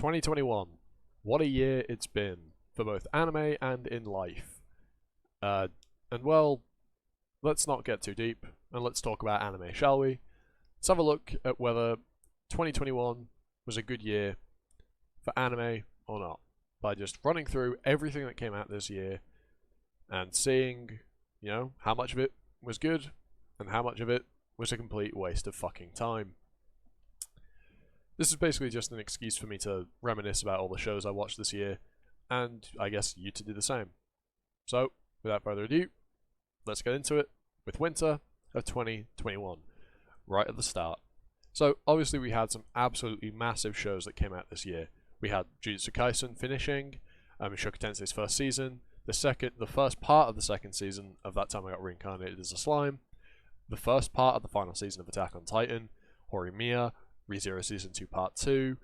2021. What a year it's been for both anime and in life. And well, let's not get too deep and let's talk about anime, shall we? Let's have a look at whether 2021 was a good year for anime or not by just running through everything that came out this year and seeing, how much of it was good and how much of it was a complete waste of fucking time. This is basically just an excuse for me to reminisce about all the shows I watched this year, and I guess you to do the same. So, without further ado, let's get into it with winter of 2021, right at the start. So, obviously we had some absolutely massive shows that came out this year. We had Jujutsu Kaisen finishing, Mushoku Tensei's first season, the first part of the second season of That Time I Got Reincarnated as a Slime, the first part of the final season of Attack on Titan, Horimiya, ReZero Season 2 Part 2,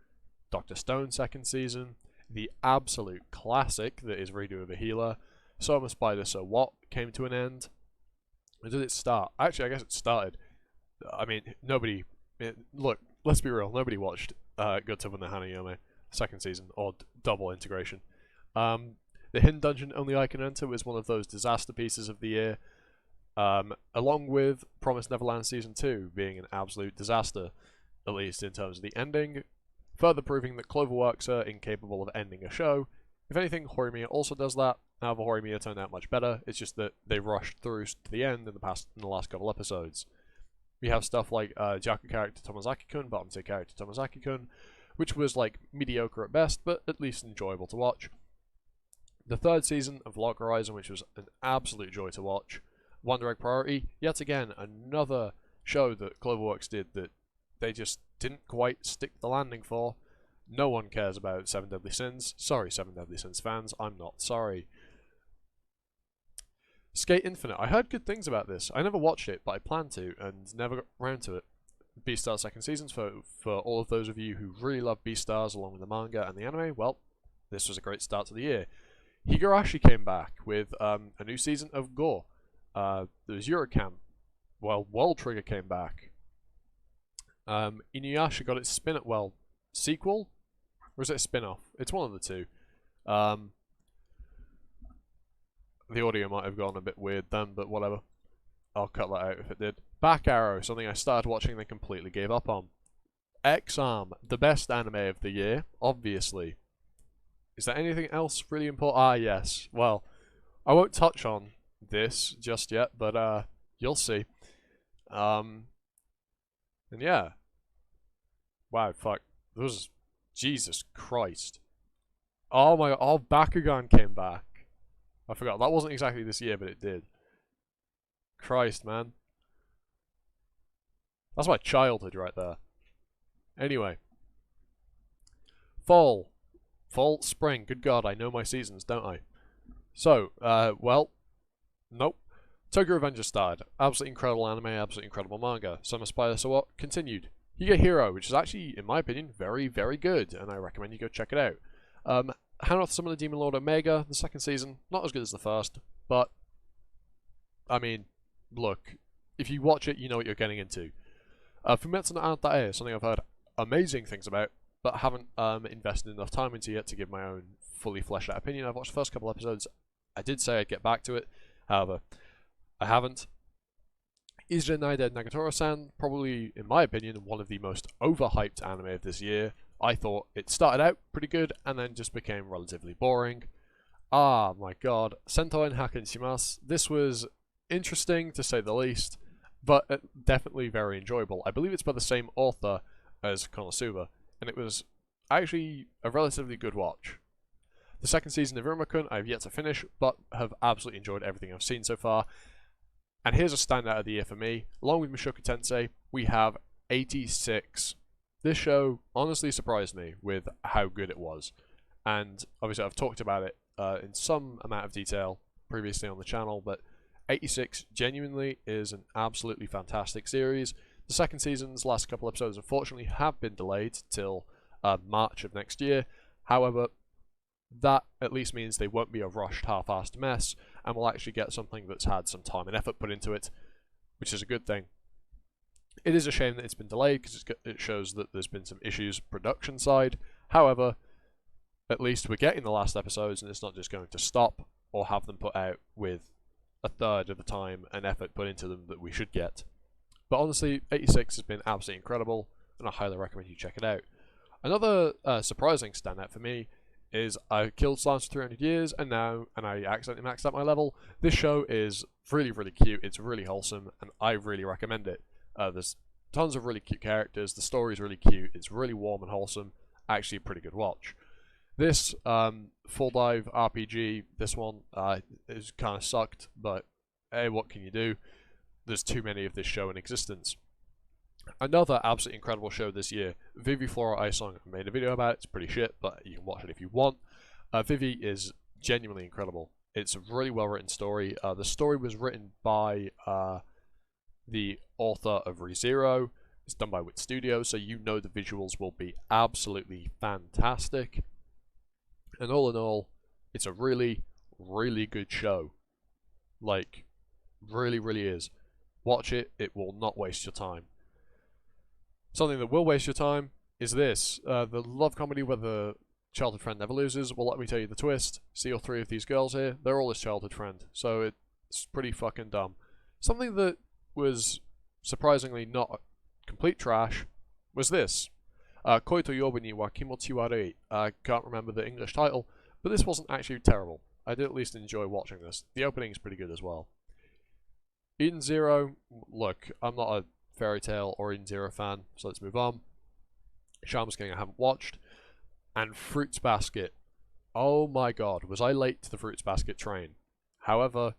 Dr. Stone second season, the absolute classic that is Redo of a Healer, So I'm a Spider, So What came to an end. When did it start? Actually, I guess it started. I mean, look, let's be real, nobody watched Gotouba no Hanayome second season, or double integration. The Hidden Dungeon Only I Can Enter was one of those disaster pieces of the year, along with Promised Neverland Season 2 being an absolute disaster, at least in terms of the ending, further proving that Cloverworks are incapable of ending a show. If anything, Horimiya also does that. However, Horimiya turned out much better. It's just that they rushed through to the end in the last couple episodes. We have stuff like Jaku character Tomazaki-kun, bottom tier character Tomazaki-kun, which was like mediocre at best, but at least enjoyable to watch. The third season of Log Horizon, which was an absolute joy to watch. Wonder Egg Priority, yet again, another show that Cloverworks did that they just didn't quite stick the landing for. No one cares about Seven Deadly Sins. Sorry, Seven Deadly Sins fans, I'm not sorry. Skate Infinite, I heard good things about this. I never watched it, but I planned to, and never got around to it. Beastars second seasons, for all of those of you who really love Beastars along with the manga and the anime, well, this was a great start to the year. Higurashi came back with a new season of Gore. There was Eurocamp. Well, World Trigger came back. Inuyasha got its sequel? Or is it a spin-off? It's one of the two. The audio might have gone a bit weird then, but whatever. I'll cut that out if it did. Back Arrow, something I started watching and then completely gave up on. X-Arm, the best anime of the year, obviously. Is there anything else really important? Ah, yes. Well, I won't touch on this just yet, but you'll see. And yeah. Wow, fuck. Jesus Christ. Oh my god, Bakugan came back. I forgot, that wasn't exactly this year, but it did. Christ, man. That's my childhood right there. Anyway. Fall, spring, good god, I know my seasons, don't I? So, well, nope. Tokyo Revengers started. Absolutely incredible anime, absolutely incredible manga. Summer Spider, So What continued. You get Hero, which is actually, in my opinion, very, very good, and I recommend you go check it out. Hanoth Summon the Demon Lord Omega, the second season, not as good as the first, but, I mean, look, if you watch it, you know what you're getting into. Fumetsu no Anatae is something I've heard amazing things about, but haven't invested enough time into yet to give my own fully fleshed out opinion. I've watched the first couple episodes. I did say I'd get back to it, however, I haven't. Izure Naide Nagatoro-san, probably, in my opinion, one of the most overhyped anime of this year. I thought it started out pretty good, and then just became relatively boring. Ah, my god. Sentou Hakken Shimasu. This was interesting, to say the least, but definitely very enjoyable. I believe it's by the same author as Konosuba, and it was actually a relatively good watch. The second season of Iruma-kun I have yet to finish, but have absolutely enjoyed everything I've seen so far. And here's a standout of the year for me. Along with Mushoku Tensei, we have 86. This show honestly surprised me with how good it was. And obviously I've talked about it in some amount of detail previously on the channel, but 86 genuinely is an absolutely fantastic series. The second season's last couple episodes unfortunately have been delayed till March of next year. However, that at least means they won't be a rushed, half-assed mess, and we'll actually get something that's had some time and effort put into it, which is a good thing. It is a shame that it's been delayed, because it shows that there's been some issues production side. However, at least we're getting the last episodes, and it's not just going to stop or have them put out with a third of the time and effort put into them that we should get. But honestly, 86 has been absolutely incredible, and I highly recommend you check it out. Another surprising standout for me is I killed Slams for 300 years, and I accidentally maxed out my level. This show is really, really cute, it's really wholesome, and I really recommend it. There's tons of really cute characters, the story's really cute, it's really warm and wholesome, actually a pretty good watch. This Full Dive RPG, this one is kind of sucked, but hey, what can you do? There's too many of this show in existence. Another absolutely incredible show this year, Vivi Flora Ice Song. I made a video about it, it's pretty shit, but you can watch it if you want. Vivi is genuinely incredible. It's a really well written story. The story was written by the author of ReZero. It's done by Wit Studios, so you know the visuals will be absolutely fantastic. And all in all, it's a really, really good show. Like, really, really is. Watch it, it will not waste your time. Something that will waste your time is this. The love comedy where the childhood friend never loses. Well, let me tell you the twist. See all three of these girls here? They're all his childhood friend. So it's pretty fucking dumb. Something that was surprisingly not complete trash was this. Koito Yobu wa Kimochi Warui. I can't remember the English title, but this wasn't actually terrible. I did at least enjoy watching this. The opening is pretty good as well. Eden Zero, look, I'm not a Fairy Tail or Eden Zero fan, so let's move on. Shaman's King I haven't watched. And Fruits Basket. Oh my god, was I late to the Fruits Basket train? However,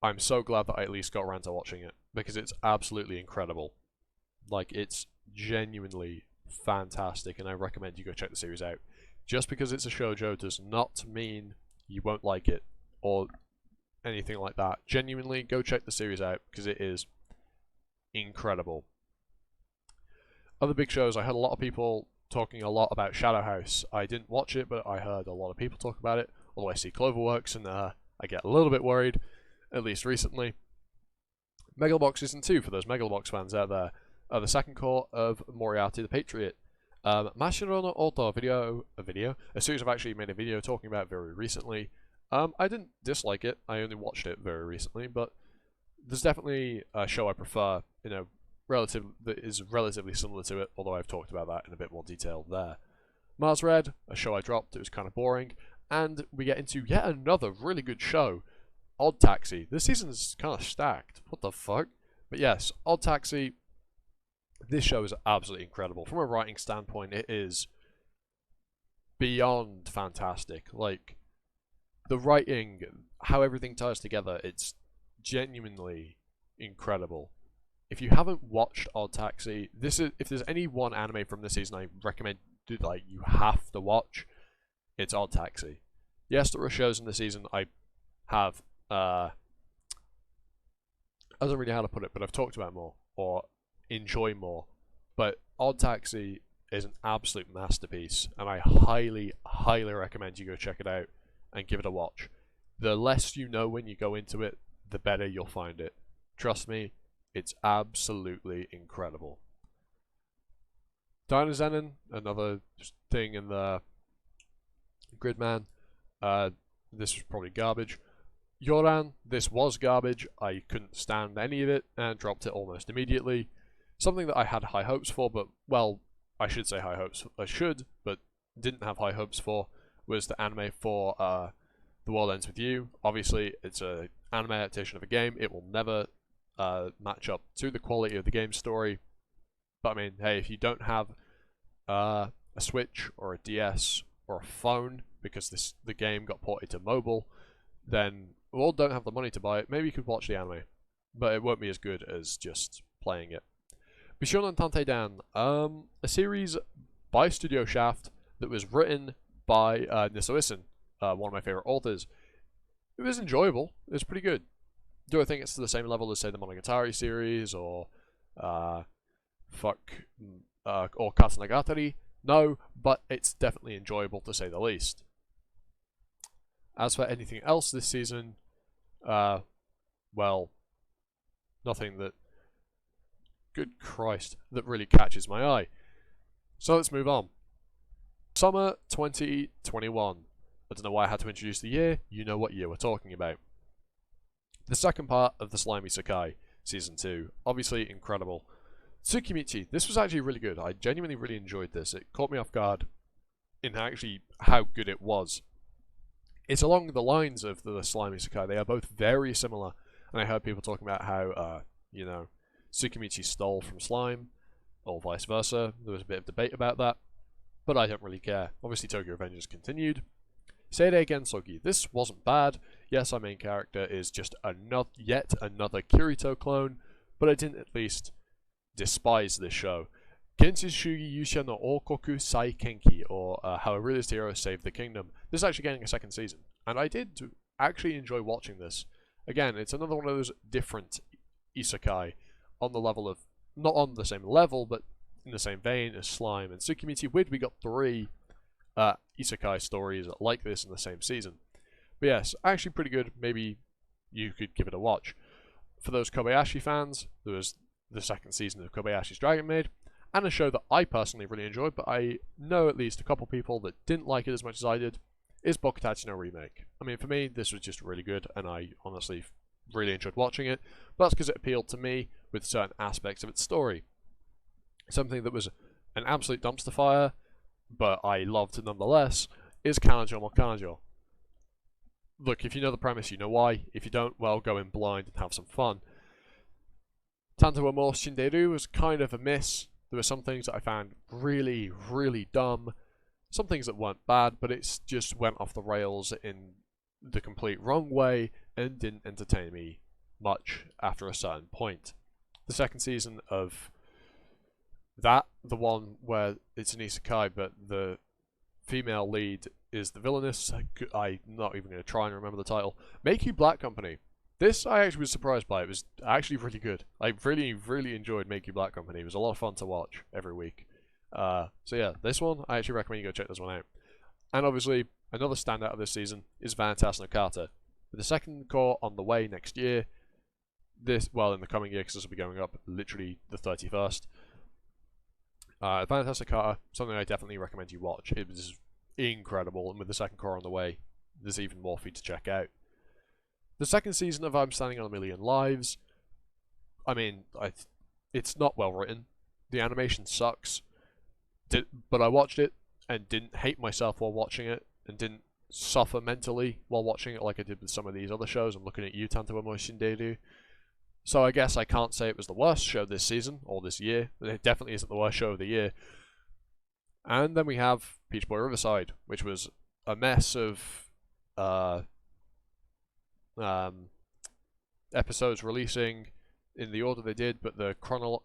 I'm so glad that I at least got around to watching it, because it's absolutely incredible. Like, it's genuinely fantastic, and I recommend you go check the series out. Just because it's a shoujo does not mean you won't like it, or anything like that. Genuinely, go check the series out, because it is incredible. Other big shows, I heard a lot of people talking a lot about Shadow House. I didn't watch it, but I heard a lot of people talk about it, although I see Cloverworks, and I get a little bit worried, at least recently. Megalobox Season 2, for those Megalobox fans out there. The second court of Moriarty the Patriot. Mashiro no Oto, a series I've actually made a video talking about very recently. I didn't dislike it, I only watched it very recently, but there's definitely a show I prefer, that is relatively similar to it, although I've talked about that in a bit more detail there. Mars Red, a show I dropped, it was kind of boring, and we get into yet another really good show, Odd Taxi. This season's kind of stacked, what the fuck? But yes, Odd Taxi, this show is absolutely incredible. From a writing standpoint, it is beyond fantastic. Like, the writing, how everything ties together, it's genuinely incredible. If you haven't watched Odd Taxi, if there's any one anime from this season I recommend you have to watch, it's Odd Taxi. Yes, there are shows in the season I have I don't really know how to put it, but I've talked about more or enjoy more. But Odd Taxi is an absolute masterpiece, and I highly, highly recommend you go check it out and give it a watch. The less you know when you go into it, the better you'll find it. Trust me, it's absolutely incredible. Dynazenon, another thing in the Gridman. This was probably garbage. Yoran, this was garbage. I couldn't stand any of it and dropped it almost immediately. Something that I had high hopes for, but, well, I should say high hopes. I should, but didn't have high hopes for, was the anime for The World Ends With You. Obviously, it's an anime adaptation of a game. It will never match up to the quality of the game story. But, I mean, hey, if you don't have a Switch or a DS or a phone, because the game got ported to mobile, then, well, don't have the money to buy it, maybe you could watch the anime. But it won't be as good as just playing it. Bishonen Tantei Dan, a series by Studio Shaft that was written by Niso-Isen, one of my favorite authors. It was enjoyable. It was pretty good. Do I think it's to the same level as, say, the Monogatari series or Katsunagatari? No, but it's definitely enjoyable to say the least. As for anything else this season, well, nothing that, good Christ, that really catches my eye. So let's move on. Summer 2021. I don't know why I had to introduce the year, you know what year we're talking about. The second part of the Slimy Sakai, Season 2. Obviously incredible. Tsukimichi, this was actually really good. I genuinely really enjoyed this. It caught me off guard in actually how good it was. It's along the lines of the Slimy Sakai. They are both very similar. And I heard people talking about how, you know, Tsukimichi stole from Slime, or vice versa. There was a bit of debate about that. But I don't really care. Obviously, Tokyo Revengers continued. Seirei Gensogi. This wasn't bad. Yes, our main character is just yet another Kirito clone, but I didn't at least despise this show. Genshin Shugi Yusha no Okoku Sai Kenki, or How a Realist Hero Saved the Kingdom. This is actually getting a second season, and I did actually enjoy watching this. Again, it's another one of those different isekai on the level of, not on the same level, but in the same vein as Slime and Tsukimichi. We got 3 isekai stories like this in the same season. But yes, actually pretty good. Maybe you could give it a watch. For those Kobayashi fans, there was the second season of Kobayashi's Dragon Maid, and a show that I personally really enjoyed, but I know at least a couple people that didn't like it as much as I did, is Bokutachi no Remake. I mean, for me, this was just really good, and I honestly really enjoyed watching it, but that's because it appealed to me with certain aspects of its story. Something that was an absolute dumpster fire, but I loved nonetheless, is Kanajo mo Kanajo. Look, if you know the premise, you know why. If you don't, well, go in blind and have some fun. Tanto mo Shinderu was kind of a miss. There were some things that I found really, really dumb. Some things that weren't bad, but it just went off the rails in the complete wrong way and didn't entertain me much after a certain point. The second season of that, the one where it's an isekai, but the female lead is the villainess. I'm not even going to try and remember the title. Make You Black Company. This I actually was surprised by. It was actually really good. I really, really enjoyed Make You Black Company. It was a lot of fun to watch every week. So yeah, this one, I actually recommend you go check this one out. And obviously, another standout of this season is Vanitas no Kata. With the second core on the way next year, in the coming year, because this will be going up literally the 31st. Vanitas no Kata, something I definitely recommend you watch. It was incredible, and with the second core on the way, there's even more for you to check out. The second season of I'm Standing on a Million Lives, I mean, it's not well written. The animation sucks. But I watched it and didn't hate myself while watching it, and didn't suffer mentally while watching it like I did with some of these other shows. I'm looking at you, Tanto mo Shinderu. So I guess I can't say it was the worst show this season, or this year. It definitely isn't the worst show of the year. And then we have Peach Boy Riverside, which was a mess of episodes releasing in the order they did, but the chronological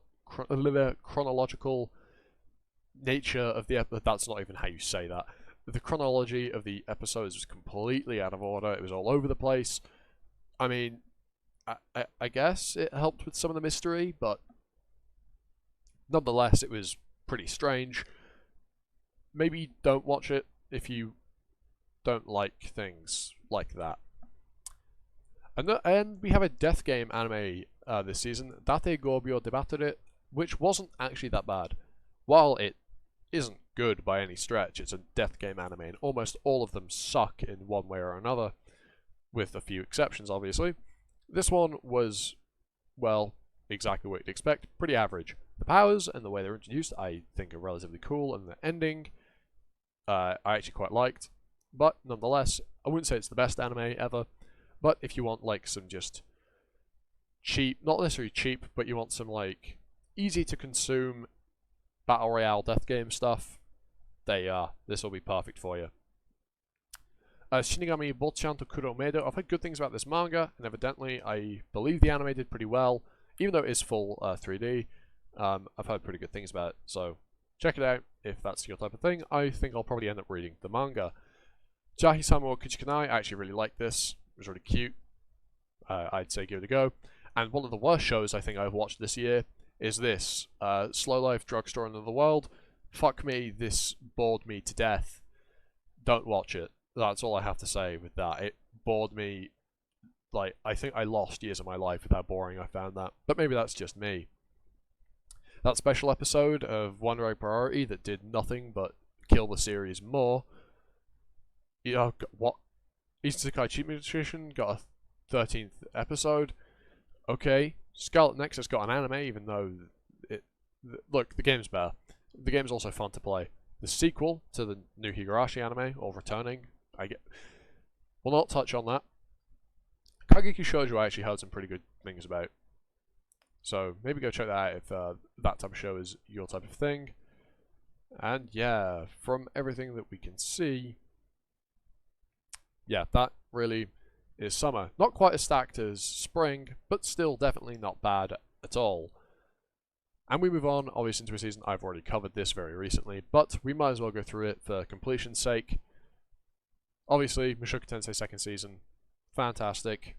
nature of the episode, that's not even how you say that. The chronology of the episodes was completely out of order. It was all over the place. I mean, I guess it helped with some of the mystery, but nonetheless, it was pretty strange. Maybe don't watch it if you don't like things like that. And we have a death game anime this season, Date Gobyo Debattere, which wasn't actually that bad. While it isn't good by any stretch, it's a death game anime, and almost all of them suck in one way or another, with a few exceptions, obviously. This one was, well, exactly what you'd expect, pretty average. The powers and the way they're introduced, I think, are relatively cool, and the ending, I actually quite liked. But nonetheless, I wouldn't say it's the best anime ever. But if you want like some just cheap, not necessarily cheap, but you want some like easy to consume battle royale death game stuff, there you are. This will be perfect for you. Shinigami Bochan to Kuromedo. I've heard good things about this manga, and evidently I believe the anime did pretty well, even though it is full 3D. I've heard pretty good things about it, so check it out if that's your type of thing. I think I'll probably end up reading the manga. Jahi-sama Kuchikanai, I actually really like this. It was really cute. I'd say give it a go. And one of the worst shows I think I've watched this year is this. Slow Life Drugstore in the World. Fuck me, this bored me to death. Don't watch it. That's all I have to say with that. It bored me. Like, I think I lost years of my life with how boring I found that. But maybe that's just me. That special episode of One Rag Priority that did nothing but kill the series more. You know, what? Isekai Cheat Magician got a 13th episode. Okay, Scarlet Nexus got an anime, even though look, the game's better. The game's also fun to play. The sequel to the new Higurashi anime, or returning, we'll not touch on that. Kageki Shoujo I actually heard some pretty good things about. So maybe go check that out if that type of show is your type of thing. And yeah, from everything that we can see, yeah, that really is summer. Not quite as stacked as spring, but still definitely not bad at all. And we move on, obviously, into a season. I've already covered this very recently, but we might as well go through it for completion's sake. Obviously, Mushoku Tensei second season, fantastic.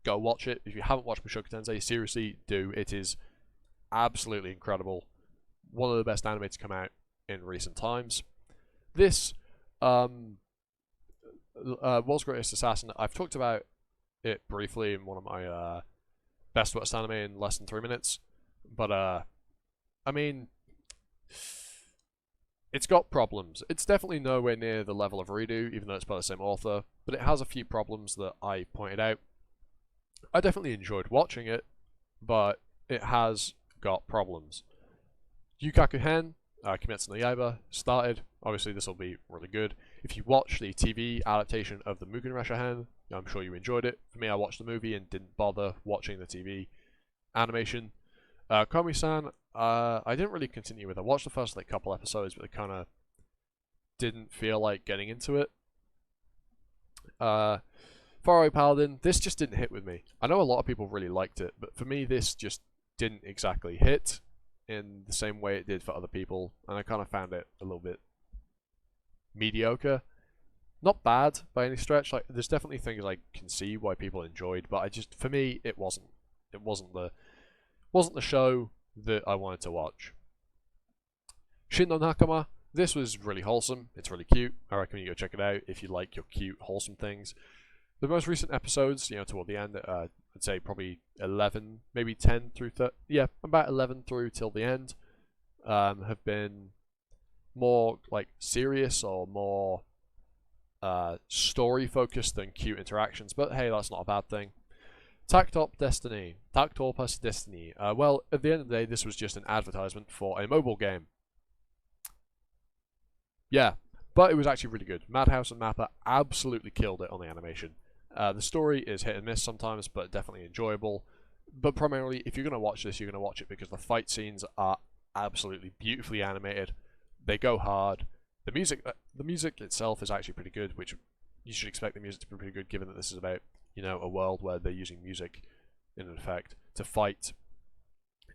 Go watch it. If you haven't watched Mushoku Tensei, seriously do. It is absolutely incredible. One of the best anime to come out in recent times. This World's Greatest Assassin, I've talked about it briefly in one of my best worst anime in less than 3 minutes, but I mean, it's got problems. It's definitely nowhere near the level of Redo, even though it's by the same author, but it has a few problems that I pointed out. I definitely enjoyed watching it, but it has got problems. Yukaku Hen, Kimetsu no Yaiba, started. Obviously, this will be really good. If you watch the TV adaptation of the Mugen Rasha Hen, I'm sure you enjoyed it. For me, I watched the movie and didn't bother watching the TV animation. Komi-san, I didn't really continue with. I watched the first couple episodes, but I kind of didn't feel like getting into it. Faraway Paladin, this just didn't hit with me. I know a lot of people really liked it, but for me, this just didn't exactly hit in the same way it did for other people, and I kind of found it a little bit mediocre. Not bad by any stretch. Like, there's definitely things I can see why people enjoyed, but for me, it wasn't the show that I wanted to watch. Shin no Nakama, this was really wholesome. It's really cute. I recommend you go check it out if you like your cute, wholesome things. The most recent episodes, toward the end, I'd say probably 11, maybe 10 through about 11 through till the end, have been more like serious or more story focused than cute interactions. But hey, that's not a bad thing. Tactop Destiny. Tactopus Destiny. Well, at the end of the day, this was just an advertisement for a mobile game. Yeah, but it was actually really good. Madhouse and Mappa absolutely killed it on the animation. The story is hit and miss sometimes, but definitely enjoyable. But primarily, if you're going to watch this, you're going to watch it because the fight scenes are absolutely beautifully animated. They go hard. The music itself is actually pretty good, which you should expect the music to be pretty good, given that this is about a world where they're using music in effect to fight,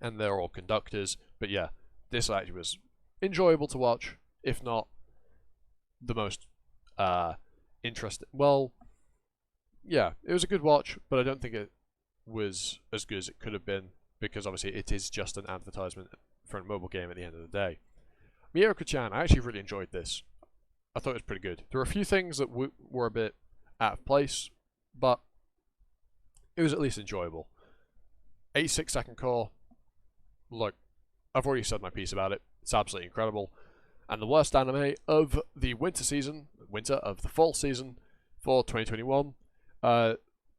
and they're all conductors. But yeah, this actually was enjoyable to watch, if not the most interesting. Well, yeah, it was a good watch, but I don't think it was as good as it could have been, because obviously it is just an advertisement for a mobile game at the end of the day. Miyako-chan, I actually really enjoyed this. I thought it was pretty good. There were a few things that were a bit out of place, but it was at least enjoyable. 86 second core. Look, I've already said my piece about it. It's absolutely incredible. And the worst anime of the fall season for 2021.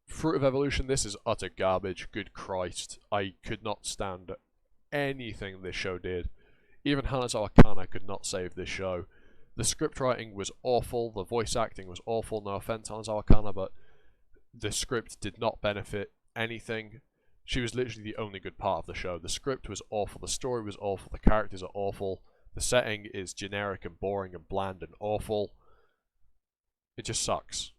Fruit of Evolution, this is utter garbage. Good Christ. I could not stand anything this show did. Even Hanazawa Kana could not save this show. The script writing was awful. The voice acting was awful. No offense, Hanazawa Kana, but the script did not benefit anything. She was literally the only good part of the show. The script was awful. The story was awful. The characters are awful. The setting is generic and boring and bland and awful. It just sucks.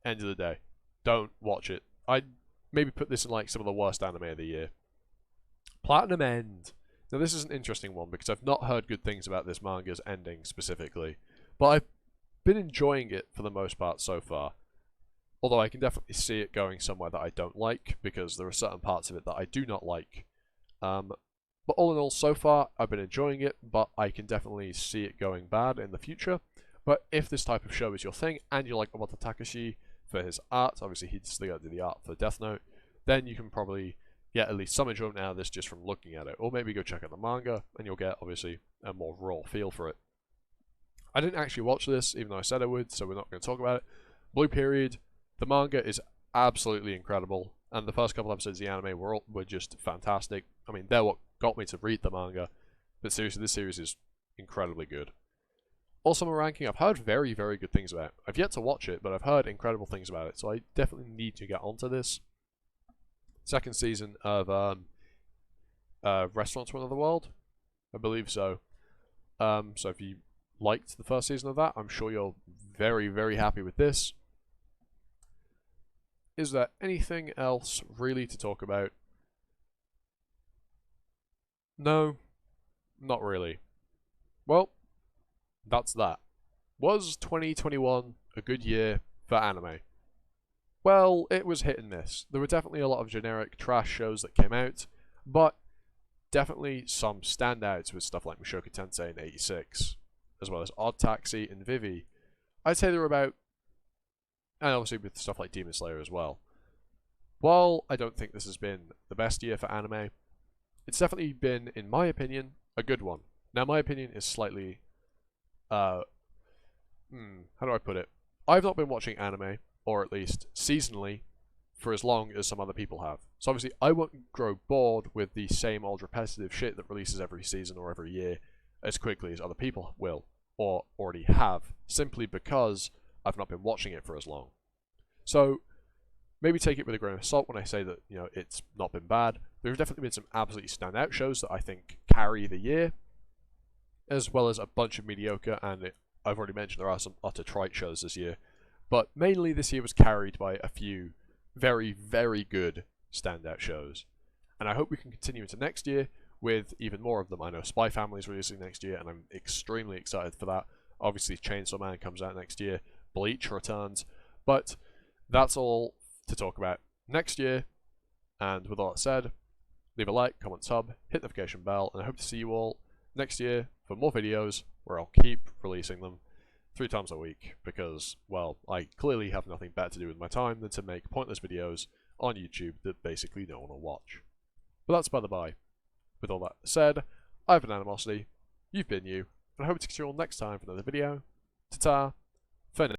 End of the day. Don't watch it. I'd maybe put this in like some of the worst anime of the year. Platinum End. Now this is an interesting one because I've not heard good things about this manga's ending specifically, but I've been enjoying it for the most part so far. Although I can definitely see it going somewhere that I don't like, because there are certain parts of it that I do not like. But all in all, so far, I've been enjoying it, but I can definitely see it going bad in the future. But if this type of show is your thing, and you like Obata Takashi for his art, obviously he'd still do the art for Death Note, then you can probably get at least some enjoyment out of this just from looking at it. Or maybe go check out the manga, and you'll get, obviously, a more raw feel for it. I didn't actually watch this, even though I said I would, so we're not going to talk about it. Blue Period, the manga is absolutely incredible, and the first couple episodes of the anime were just fantastic. I mean, they're what got me to read the manga, but seriously, this series is incredibly good. Also, my ranking, I've heard very, very good things about it. I've yet to watch it, but I've heard incredible things about it, so I definitely need to get onto this. Second season of Restaurants from Another World, I believe so. So if you liked the first season of that, I'm sure you're very, very happy with this. Is there anything else really to talk about? No, not really. Well, that's that. Was 2021 a good year for anime? Well, it was hit and miss. There were definitely a lot of generic trash shows that came out, but definitely some standouts with stuff like Mushoku Tensei in '86, as well as Odd Taxi and Vivi. I'd say there were about, and obviously with stuff like Demon Slayer as well. While I don't think this has been the best year for anime, it's definitely been, in my opinion, a good one. Now, my opinion is slightly, how do I put it? I've not been watching anime, or at least seasonally, for as long as some other people have. So obviously, I won't grow bored with the same old repetitive shit that releases every season or every year as quickly as other people will, or already have, simply because I've not been watching it for as long. So, maybe take it with a grain of salt when I say that, it's not been bad. There have definitely been some absolutely standout shows that I think carry the year, as well as a bunch of mediocre, and I've already mentioned there are some utter trite shows this year. But mainly this year was carried by a few very, very good standout shows. And I hope we can continue into next year with even more of them. I know Spy Family is releasing next year, and I'm extremely excited for that. Obviously, Chainsaw Man comes out next year. Bleach returns. But that's all to talk about next year. And with all that said, leave a like, comment, sub, hit the notification bell, and I hope to see you all next year for more videos where I'll keep releasing them 3 times a week because, well, I clearly have nothing better to do with my time than to make pointless videos on YouTube that basically no one will watch. But that's by the by. With all that said, I've been Animosity, you've been you, and I hope to see you all next time for another video. Ta-ta, for now.